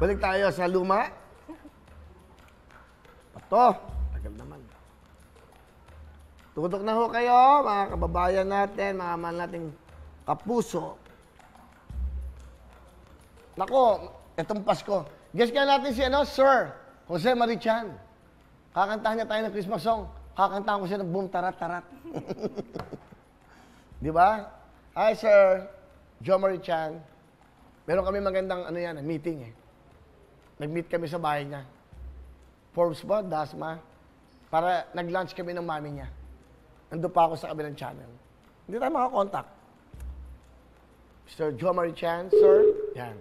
Balik tayo sa luma. Ito. Tagal naman. Tutok na ho kayo, mga kababayan natin, mga man nating kapuso. Nako, itong Pasko. Guess kaya natin si Sir Jose Marichan. Kakantahan niya tayo ng Christmas song. Kakantahan ko siya ng Boom Tarat Tarat. Di ba? Hi, Sir Joe Marichan. Meron kami magandang meeting eh. Nag-meet kami sa bahay niya. Forbes ba? Dasma. Para nag-lunch kami ng mami niya. Nandun pa ako sa kabilang channel. Hindi tayo makakontakt. Mr. Joe Marichan, sir. Yan.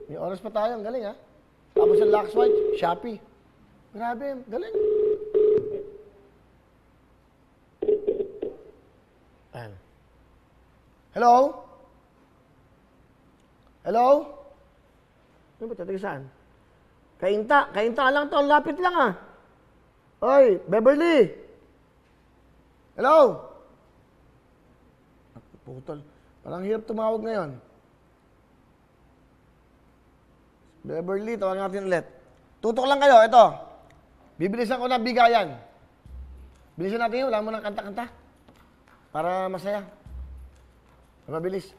May oras pa tayo. Ang galing, ha? Tapos sa Lux White, Shopee. Grabe, galing. Ayan. Hello? Hello? Ano ba ito? Taga saan? Kainta. Kainta lang to. Lapit lang, ha? Oy, Beverly! Hello? Putol. Parang hirap tumawag ngayon. Beverly, tawag natin ulit. Tutok lang kayo, ito. Bibilisan ko na bigayan. Bilisan natin yun, wala mo ng kanta-kanta. Para masaya. Mabilis.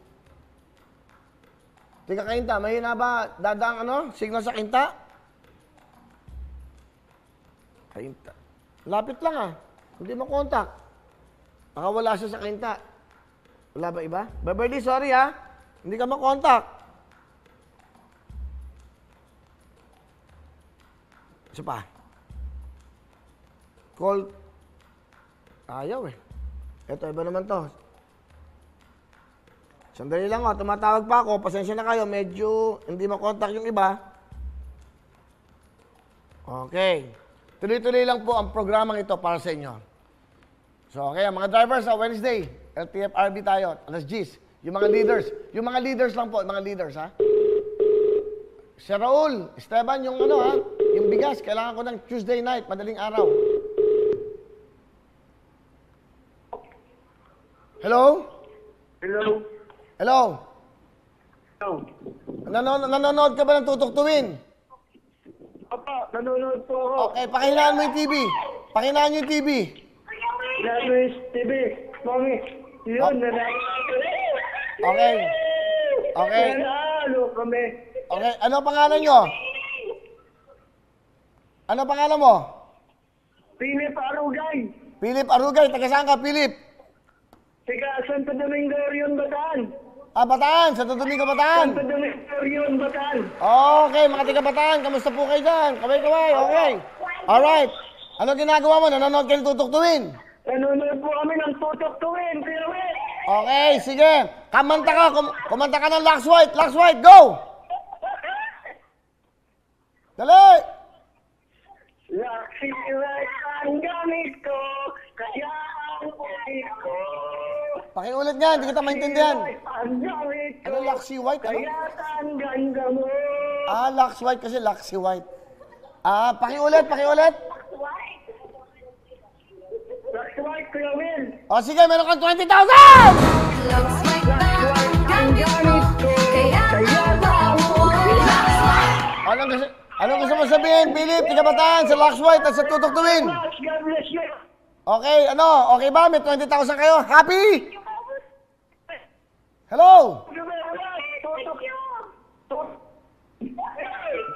Tika Kainta, mahina ba dadaang signal sa Kainta? Kainta. Lapit lang Hindi mo kontak. Baka wala siya sa Kainta. Wala ba iba? Beverly, sorry Hindi ka makontak. Isa pa. Call. Ayaw Ito, iba naman to. Sandali lang tumatawag pa ako. Pasensya na kayo. Medyo hindi makontak yung iba. Okay. Tuloy-tuloy lang po ang programang ito para sa inyo. So, okay, mga drivers sa Wednesday, LTFRB tayo, alas 10. Yung mga leaders lang po, mga leaders, Si Raul, Esteban, yung yung bigas, kailangan ko ng Tuesday night, madaling araw. Hello? Hello? Hello? Hello? Nanonood ka ba ng Tutok Tuwin? Papa, nanonood po ako. Okay, pakihinaan mo yung TV. Pakihinaan yung TV. Lalwis TV. Mami, yun, Okay. Okay. Nanalo kami. Okay, ano pangalan nyo? Ano pangalan mo? Philip Arugay. Philip Arugay, taga saan ka, Philip? Taga Santo Domingo, Orion, Bataan. Bataan, Santo Domingo, Bataan. Santo Domingo, Orion, Bataan. Okay, mga taga Bataan, kamusta po kayo dyan? Kaway, okay. Alright. Ano ginagawa mo? Nanonood kayo ng Tutok Tuwin? Nanonood po kami ng Tutok Tuwin, Okay, sige. Kumanta ka. Kumanta ka ng Lux White. Lux White, go! Dali! Luxy White ang gamit ko, kaya ang puti ko. Pakiulit nga, hindi kita maintindihan. Ang gamit ko, Ano Luxy White? Ano? kaya ang ganda mo. Lux White kasi Luxy White. Pakiulit. Luxy White, Kuya Will. O sige, meron kang 20,000! Ang gamit ko, kaya ang puti ko. Anong gusto mo sabihin, Philip, taga Bataan, sa Lux White at sa Tutok Tuwin? God bless you. Okay, okay ba? May 20,000 kayo? Happy? Hello?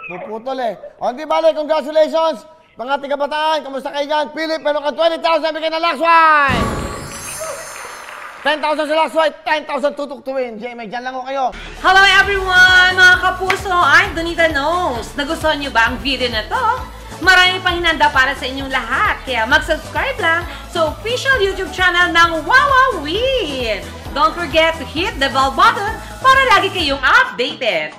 Puputol O, hindi bale, congratulations! Mga taga Bataan, kamusta kayo dyan? Philip, meron kang 20,000, bigyan ng Lux White! 10,000 sa Lux White, 10,000 Tutok Tuwin. JMA, dyan lang kayo. Hello everyone! Mga kapuso, I'm Donita Knows. Nagustuhan niyo ba ang video na to? Marami pang hinanda para sa inyong lahat. Kaya mag-subscribe lang sa official YouTube channel ng Wowowin. Don't forget to hit the bell button para lagi kayong updated.